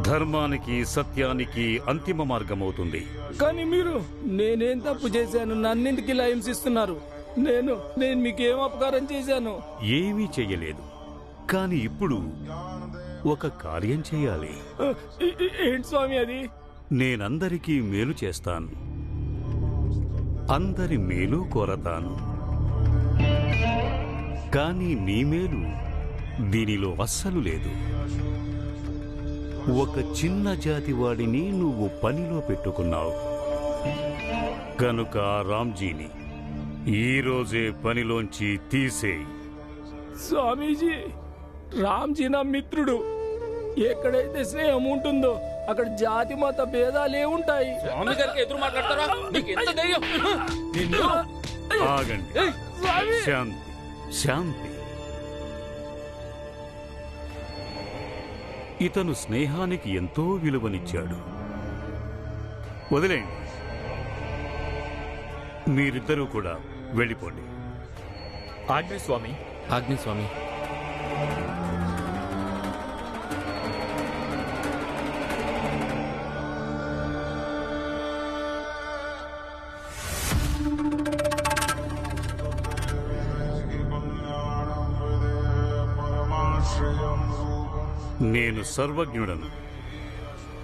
ధర్మానికి సత్యానికి అంతిమ మార్గమవుతుంది. కానీ మీరు నేనేం తప్పు చేశాను? నన్నింటికి ఇలా హింసిస్తున్నారు. నేను మీకేం అపకారం చేశాను? ఏమీ చెయ్యలేదు. కాని ఇప్పుడు ఒక కార్యం చేయాలి. ఏంటి స్వామి అది? నేనందరికీ మేలు చేస్తాను, అందరి మేలు కోరతాను. కానీ నీ మేలు దీనిలో అస్సలు లేదు. ఒక చిన్న జాతి వాడిని నువ్వు పనిలో పెట్టుకున్నావు కనుక రామ్జీని ఈరోజే పనిలోంచి తీసేయి. స్వామీజీ, రామ్జీ నా మిత్రుడు. ఎక్కడైతే స్నేహం ఉంటుందో అక్కడ జాతి మత భేదాలే ఉంటాయి. స్వామి గారికి ఎదురు మాట్లాడతారా? నీకు ఎంత ధైర్యం? ఆగండి, శాంతి శాంతి. ఇతను స్నేహానికి ఎంతో విలువనిచ్చాడు. వదిలేండి, మీరిద్దరూ కూడా వెళ్ళిపోండి. ఆజ్ఞ స్వామి. ఆజ్ఞ స్వామి. నేను సర్వజ్ఞుడను,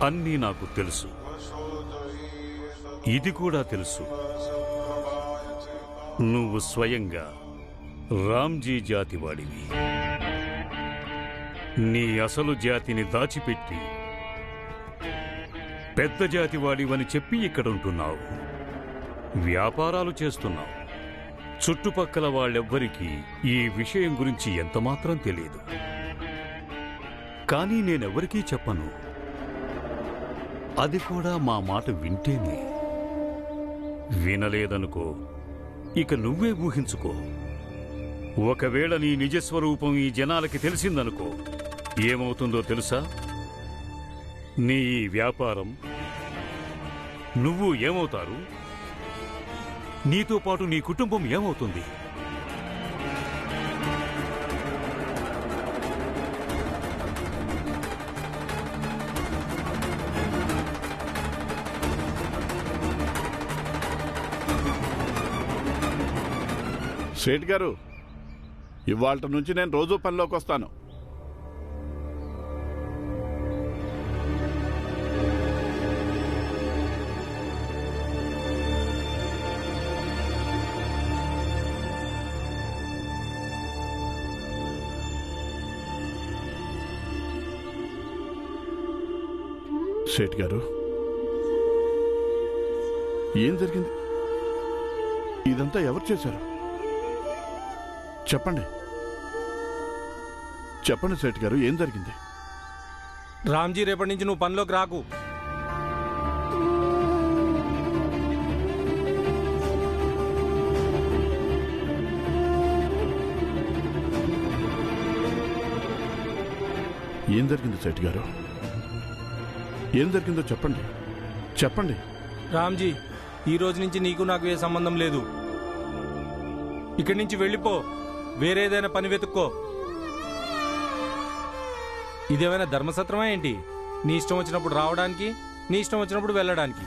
అన్నీ నాకు తెలుసు. ఇది కూడా తెలుసు, నువ్వు స్వయంగా రామ్జీ జాతివాడివి. నీ అసలు జాతిని దాచిపెట్టి పెద్ద జాతివాడివని చెప్పి ఇక్కడుంటున్నావు, వ్యాపారాలు చేస్తున్నావు. చుట్టుపక్కల వాళ్ళెవ్వరికీ ఈ విషయం గురించి ఎంతమాత్రం తెలియదు. కానీ నేనెవ్వరికీ చెప్పను, అది కూడా మా మాట వింటేనే. వినలేదనుకో, ఇక నువ్వే ఊహించుకో. ఒకవేళ నీ నిజస్వరూపం ఈ జనాలకి తెలిసిందనుకో, ఏమవుతుందో తెలుసా? నీ ఈ వ్యాపారం, నువ్వు ఏమవుతారు? నీతో పాటు నీ కుటుంబం ఏమవుతుంది? సేట్ గారు, ఇవాళ నుంచి నేను రోజు పనిలోకి వస్తాను. సేట్ గారు, ఏం జరిగింది? ఇదంతా ఎవరు చేశారు? చెప్పండి చెప్పండి సేట్ గారు, ఏం జరిగింది? రామ్జీ, రేపటి నుంచి నువ్వు పనిలోకి రాకు. ఏం జరిగింది సేట్ గారు? ఏం జరిగిందో చెప్పండి చెప్పండి. రామ్జీ, ఈ రోజు నుంచి నీకు నాకు ఏ సంబంధం లేదు. ఇక్కడి నుంచి వెళ్ళిపో, వేరేదైనా పని వెతుక్కో. ఇదేమైనా ధర్మసత్రమా ఏంటి? నీ ఇష్టం వచ్చినప్పుడు రావడానికి, నీ ఇష్టం వచ్చినప్పుడు వెళ్ళడానికి.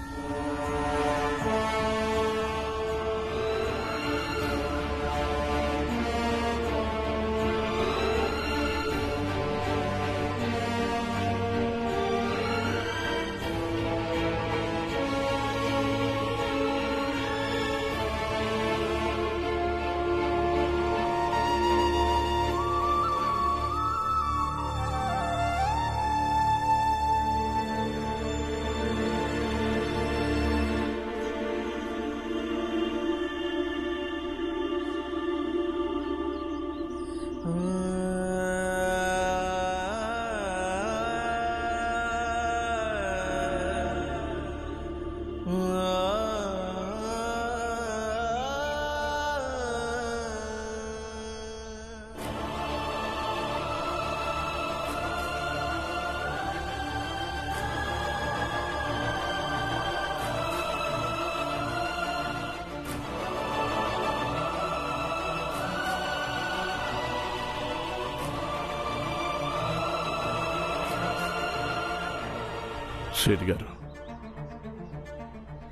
సేట్ గారు,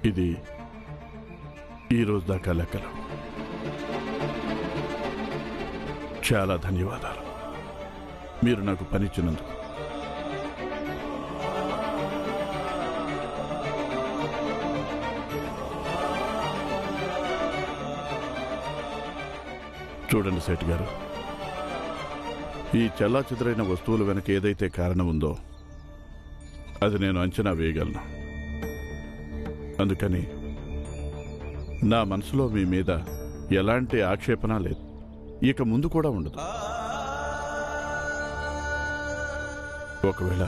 ఇది ఈరోజు దాకా లెక్కలు. చాలా ధన్యవాదాలు మీరు నాకు పనిచ్చినందుకు. చూడండి సేట్ గారు, ఈ చెల్లాచెదురైన వస్తువుల వెనక ఏదైతే కారణం ఉందో అది నేను అంచనా వేయగలను. అందుకని నా మనసులో మీ మీద ఎలాంటి ఆక్షేపణ లేదు, ఇక ముందు కూడా ఉండదు. ఒకవేళ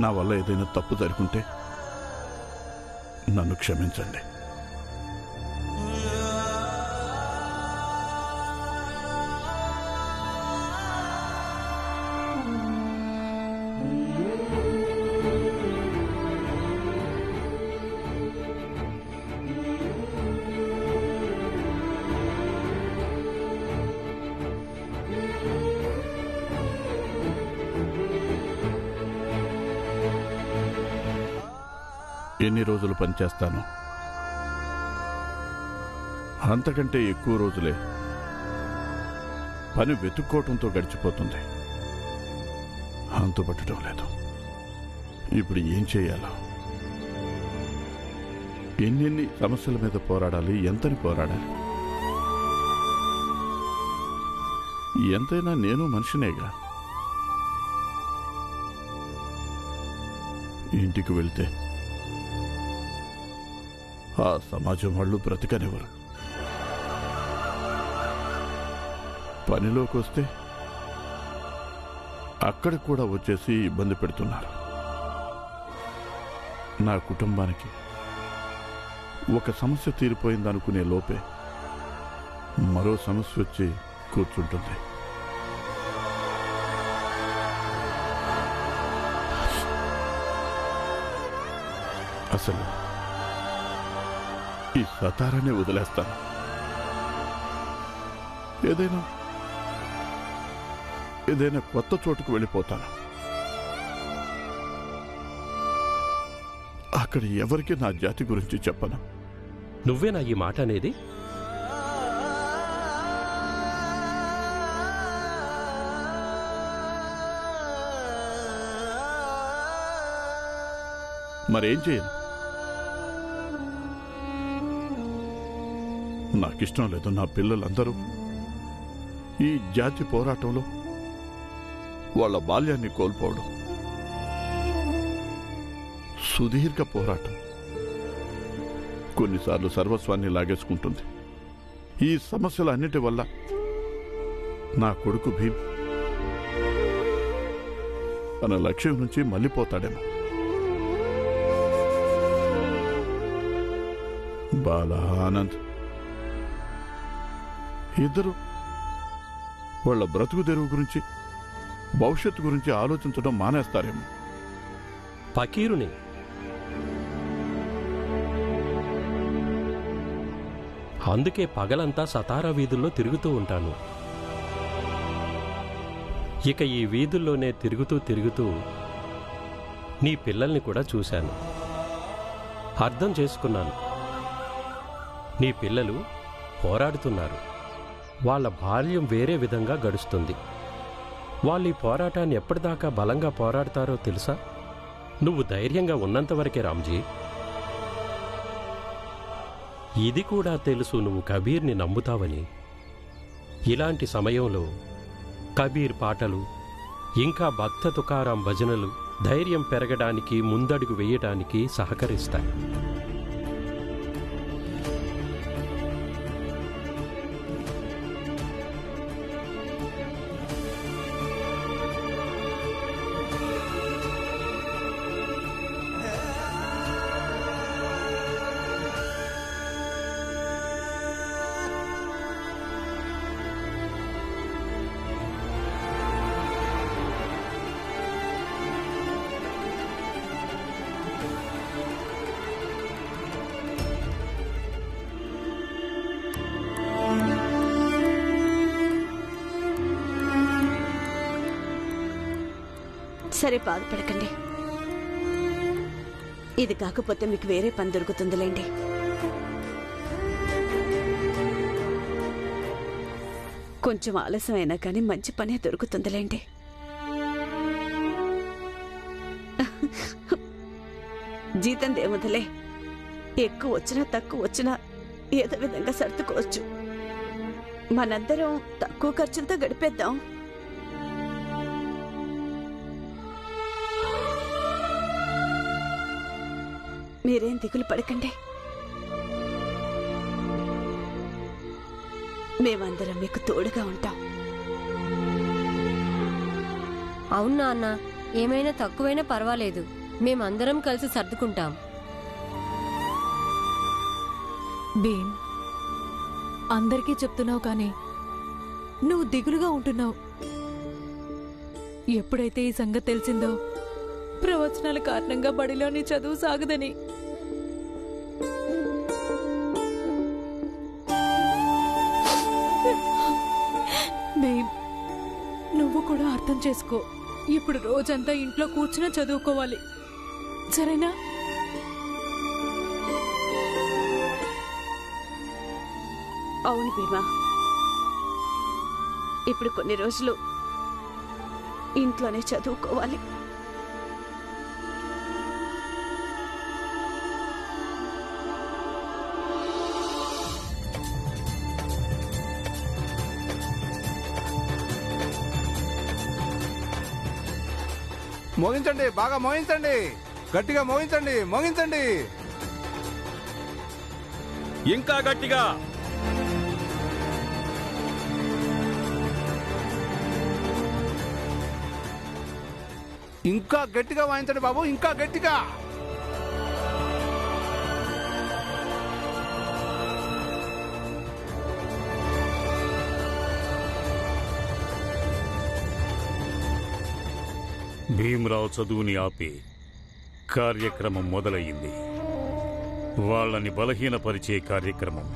నా వల్ల ఏదైనా తప్పు జరుగుంటే నన్ను క్షమించండి. ఎన్ని రోజులు పనిచేస్తాను, అంతకంటే ఎక్కువ రోజులే పని వెతుక్కోవటంతో గడిచిపోతుంది. అంతుపట్టడం లేదు. ఇప్పుడు ఏం చేయాలో, ఎన్నెన్ని సమస్యల మీద పోరాడాలి, ఎంతని పోరాడాలి. ఎంతైనా నేను మనిషినేగా. ఇంటికి వెళ్తే ఆ సమాజం వాళ్ళు బ్రతకనివ్వరు. పనిలోకి వస్తే అక్కడ కూడా వచ్చేసి ఇబ్బంది పెడుతున్నారు. నా కుటుంబానికి ఒక సమస్య తీరిపోయిందనుకునే లోపే మరో సమస్య వచ్చి కూర్చుంటుంది. అసలు ఈ సతారాన్ని వదిలేస్తాను. ఏదైనా కొత్త చోటుకు వెళ్ళిపోతాను. అక్కడ ఎవరికి నా జాతి గురించి చెప్పను. నువ్వేనా ఈ మాట అనేది? మరేం చేయను. నాకిష్టం లేదు నా పిల్లలందరూ ఈ జాతి పోరాటంలో వాళ్ళ బాల్యాన్ని కోల్పోవడం. సుదీర్ఘ పోరాటం కొన్నిసార్లు సర్వస్వాన్ని లాగేసుకుంటుంది. ఈ సమస్యలన్నిటి వల్ల నా కొడుకు భీమ్ తన లక్ష్యం నుంచి మళ్ళీపోతాడేమో. బాలా, ఆనంద్ ఇద్దరు వాళ్ళ బ్రతుకు తెరువు గురించి, భవిష్యత్తు గురించి ఆలోచించడం మానేస్తారేమో. ఫకీరుని అందుకే పగలంతా సతారా వీధుల్లో తిరుగుతూ ఉంటాను. ఇక ఈ వీధుల్లోనే తిరుగుతూ నీ పిల్లల్ని కూడా చూశాను, అర్థం చేసుకున్నాను. నీ పిల్లలు పోరాడుతున్నారు. వాళ్ళ బాల్యం వేరే విధంగా గడుస్తుంది. వాళ్ళు ఈ పోరాటాన్ని ఎప్పటిదాకా బలంగా పోరాడతారో తెలుసా? నువ్వు ధైర్యంగా ఉన్నంతవరకే రామ్జీ. ఇది కూడా తెలుసు నువ్వు కబీర్ని నమ్ముతావని. ఇలాంటి సమయంలో కబీర్ పాటలు ఇంకా భక్త తుకారాం భజనలు ధైర్యం పెరగడానికి, ముందడుగు వేయడానికి సహకరిస్తాయి. సరే, బాధపడకండి. ఇది కాకపోతే మీకు వేరే పని దొరుకుతుందిలేండి. కొంచెం ఆలస్యమైనా కానీ మంచి పనే దొరుకుతుందిలేండి. జీతం దేముదలే, ఎక్కువ వచ్చినా తక్కువ వచ్చినా ఏదో విధంగా సర్దుకోవచ్చు. మనందరం తక్కువ ఖర్చులతో గడిపేద్దాం. మీరేం దిగులు పడకండి. మేమందరం మీకు తోడుగా ఉంటాం. అవును నాన్న, ఏమైనా తక్కువైనా పర్వాలేదు, మేమందరం కలిసి సర్దుకుంటాం. భీమ్, అందరికీ చెప్తున్నావు కానీ నువ్వు దిగులుగా ఉంటున్నావు. ఎప్పుడైతే ఈ సంగతి తెలిసిందో ప్రవచనాల కారణంగా బడిలో నీ చదువు సాగదని, భీమ్ నువ్వు కూడా అర్థం చేసుకో. ఇప్పుడు రోజంతా ఇంట్లో కూర్చుని చదువుకోవాలి, సరేనా? అవును భీమా, ఇప్పుడు కొన్ని రోజులు ఇంట్లోనే చదువుకోవాలి. మోగించండి, బాగా మోగించండి, గట్టిగా మోగించండి, మోగించండి. ఇంకా గట్టిగా. ఇంకా గట్టిగా వాయించండి బాబు, ఇంకా గట్టిగా. భీమరావు చదువుని ఆపి కార్యక్రమం మొదలయ్యింది. వాళ్ళని బలహీనపరిచే కార్యక్రమం.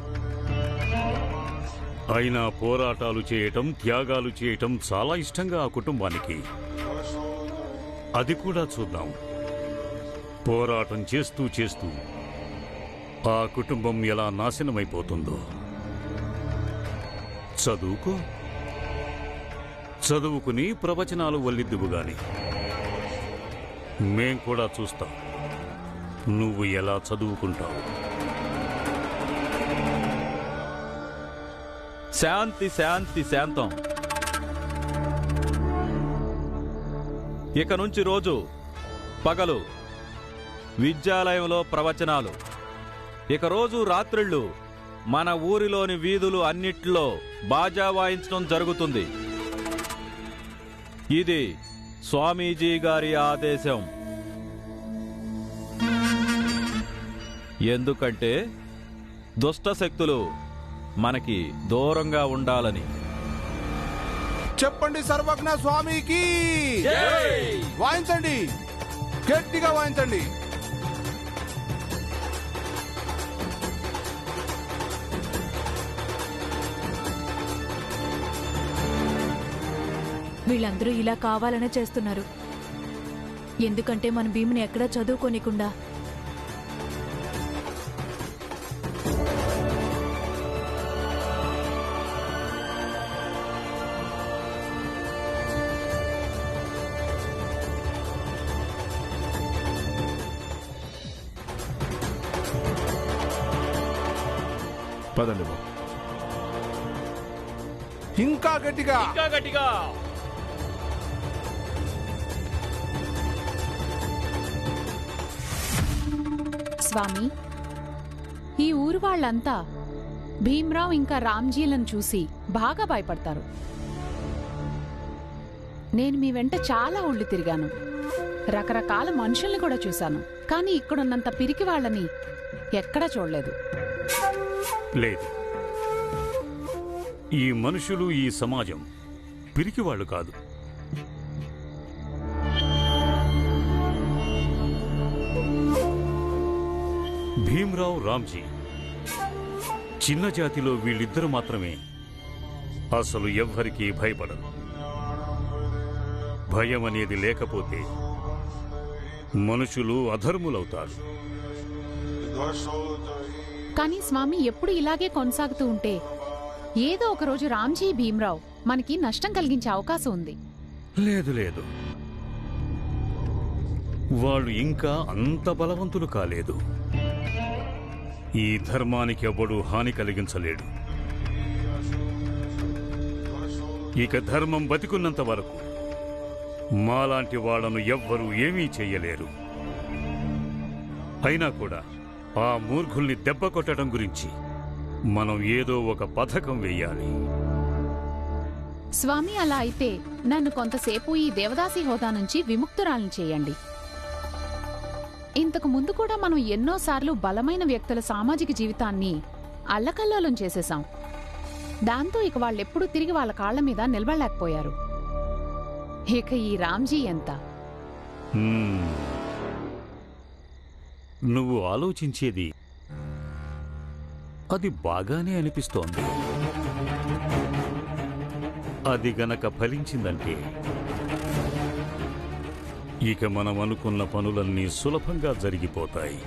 అయినా పోరాటాలు చేయటం, త్యాగాలు చేయటం చాలా ఇష్టంగా ఆ కుటుంబానికి. అది కూడా చూద్దాం. పోరాటం చేస్తూ చేస్తూ ఆ కుటుంబం ఎలా నాశనమైపోతుందో. చదువుకుని ప్రవచనాలు వల్లిద్దువుగాని మేం కూడా చూస్తాం నువ్వు ఎలా చదువుకుంటావు. శాంతి శాంతి శాంతం. ఇక నుంచి రోజు పగలు విద్యాలయంలో ప్రవచనాలు, ఇక రోజు రాత్రిళ్ళు మన ఊరిలోని వీధులు అన్నిట్లో బాజా వాయించడం జరుగుతుంది. ఇది స్వామీజీ గారి ఆదేశం. ఎందుకంటే దుష్ట శక్తులు మనకి దూరంగా ఉండాలని. చెప్పండి సర్వజ్ఞ స్వామికి వాయించండి, గట్టిగా వాయించండి. వీళ్ళందరూ ఇలా కావాలనే చేస్తున్నారు. ఎందుకంటే మన భీముని ఎక్కడా చదువుకోనికుండా. పదండి బాబు. ఇంకా గట్టిగా, ఇంకా గట్టిగా. స్వామి, ఈ ఊరు వాళ్ళంతా భీమ్రావ్ ఇంకా రామ్జీలను చూసి బాగా భయపడతారు. నేను మీ వెంట చాలా ఊళ్ళు తిరిగాను, రకరకాల మనుషుల్ని కూడా చూశాను, కానీ ఇక్కడున్నంత పిరికి వాళ్ళని ఎక్కడా చూడలేదు. లేదు, ఈ మనుషులు, ఈ సమాజం పిరికివాళ్ళు కాదు. భీమ్రావ్, రామ్జీ చిన్న జాతిలో వీళ్ళిద్దరు మాత్రమే అసలు ఎవ్వరికీ భయపడరు. భయం అనేది లేకపోతే మనుషులు అధర్ములవుతారు. కానీ స్వామి ఎప్పుడు ఇలాగే కొనసాగుతూ ఉంటే ఏదో ఒకరోజు రామ్జీ భీమ్రావ్ మనకి నష్టం కలిగించే అవకాశం ఉంది. లేదు లేదు, వాళ్ళు ఇంకా అంత బలవంతులు కాలేదు. ఈ ధర్మానికి ఎవ్వడూ హాని కలిగించలేడు. ఇక ధర్మం బతికున్నంత వరకు మాలాంటి వాళ్లను ఎవ్వరూ ఏమీ చెయ్యలేరు. అయినా కూడా ఆ మూర్ఖుల్ని దెబ్బ కొట్టడం గురించి మనం ఏదో ఒక పథకం వెయ్యాలి. స్వామి అలా అయితే నన్ను కొంతసేపు ఈ దేవదాసి హోదా నుంచి విముక్తురాలను చేయండి. ఇంతకు ముందు కూడా మనం ఎన్నోసార్లు బలమైన వ్యక్తుల సామాజిక జీవితాన్ని అల్లకల్లోలం చేసేశాం. దాంతో ఇక వాళ్ళెప్పుడూ తిరిగి వాళ్ళ కాళ్ల మీద నిలబడలేకపోయారు. ఇక ఈ రామ్జీ ఎంత? నువ్వు ఆలోచించేది అది బాగానే అనిపిస్తోంది. అది గనక ఫలించిందంటే ఇక మనం అనుకున్న పనులన్నీ సులభంగా జరిగిపోతాయి.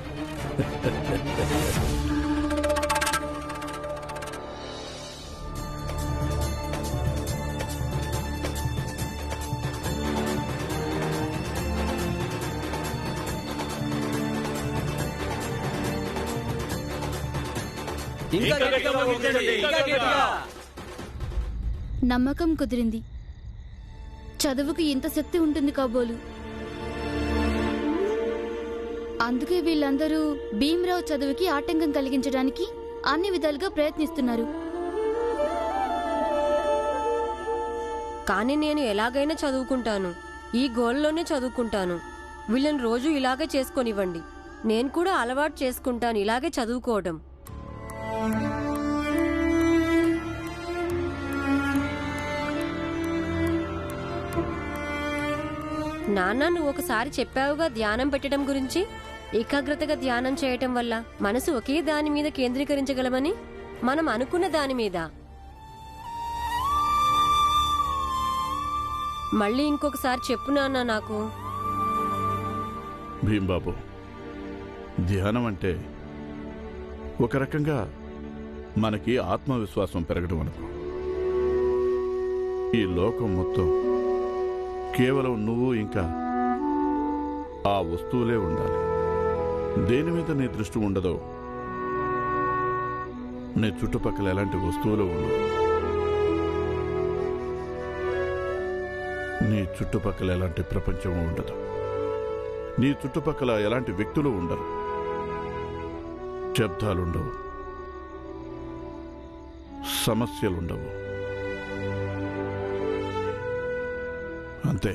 నమ్మకం కుదిరింది. చదువుకు ఇంత శక్తి ఉంటుంది కాబోలు. అందుకే వీళ్ళందరూ భీమ్రావ్ చదువుకి ఆటంకం కలిగించడానికి అన్ని విధాలుగా ప్రయత్నిస్తున్నారు. కానీ నేను ఎలాగైనా చదువుకుంటాను. ఈ గోల్లోనే చదువుకుంటాను. వీళ్ళని రోజు ఇలాగే చేసుకొనివ్వండి. నేను కూడా అలవాటు చేసుకుంటాను ఇలాగే చదువుకోవడం. నాన్న, నువ్వు ఒకసారి చెప్పావుగా ధ్యానం పెట్టడం గురించి. ఏకాగ్రతగా ధ్యానం చేయటం వల్ల మనసు ఒకే దాని మీద కేంద్రీకరించగలమని. మనం అనుకున్న దాని మీద. మళ్ళీ ఇంకొకసారి చెప్పు నాన్న నాకు. భీంబాబు, ధ్యానం అంటే ఒక రకంగా మనకి ఆత్మవిశ్వాసం పెరగడం అనుకో. ఈ లోకం మొత్తం కేవలం నువ్వు ఇంకా ఆ వస్తువులే ఉండాలి. దేని మీద నీ దృష్టి ఉండదో నీ చుట్టుపక్కల ఎలాంటి వస్తువులు ఉండవు. నీ చుట్టుపక్కల ఎలాంటి ప్రపంచము ఉండదు. నీ చుట్టుపక్కల ఎలాంటి వ్యక్తులు ఉండరు. శబ్దాలుండవు, సమస్యలుండవు. అంతే.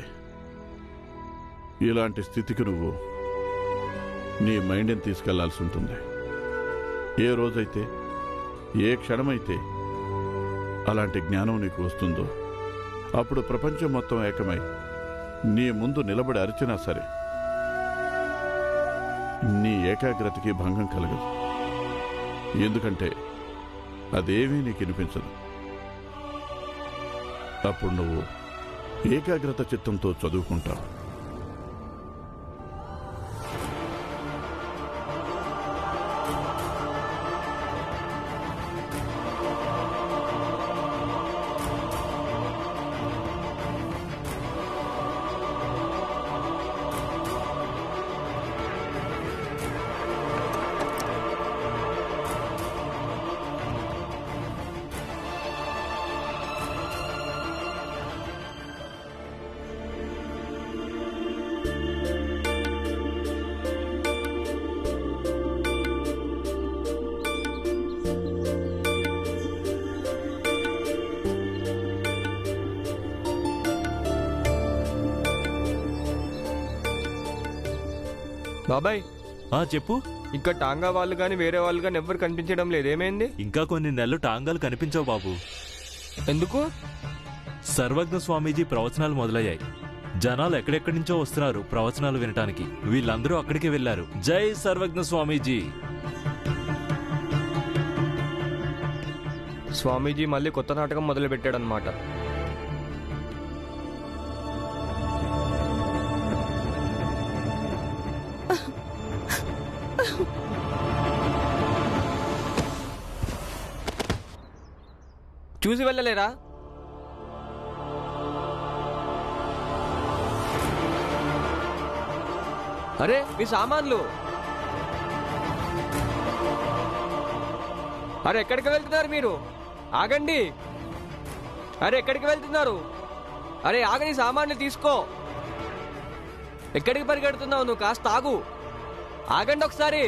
ఇలాంటి స్థితికి నువ్వు నీ మైండ్ని తీసుకెళ్లాల్సి ఉంటుంది. ఏ రోజైతే, ఏ క్షణమైతే అలాంటి జ్ఞానం నీకు వస్తుందో అప్పుడు ప్రపంచం మొత్తం ఏకమై నీ ముందు నిలబడి అరిచినా సరే నీ ఏకాగ్రతకి భంగం కలగదు. ఎందుకంటే అదేమీ నీకు వినిపించదు. అప్పుడు నువ్వు ఏకాగ్రత చిత్తంతో చదువుకుంటావు. బాబాయ్, చెప్పు. ఇంకా టాంగా వాళ్ళు గాని వేరే వాళ్ళు గాని ఎవ్వరు కనిపించడం లేదు. ఏమైంది? ఇంకా కొన్ని నెలలు టాంగాలు కనిపించవు బాబు. ఎందుకు? సర్వజ్ఞ స్వామీజీ ప్రవచనాలు మొదలయ్యాయి. జనాలు ఎక్కడెక్కడి నుంచో వస్తున్నారు ప్రవచనాలు వినటానికి. వీళ్ళందరూ అక్కడికి వెళ్లారు. జై సర్వజ్ఞ స్వామీజీ. స్వామీజీ మళ్ళీ కొత్త నాటకం మొదలు పెట్టాడనమాట. చూసి వెళ్ళలేరా? అరే మీ సామాన్లు! అరే ఎక్కడికి వెళ్తున్నారు మీరు? ఆగండి! అరే ఎక్కడికి వెళ్తున్నారు? అరే ఆగని, సామాన్లు తీసుకో. ఎక్కడికి పరిగెడుతున్నావు నువ్వు? కాస్త ఆగు, ఆగండి ఒకసారి.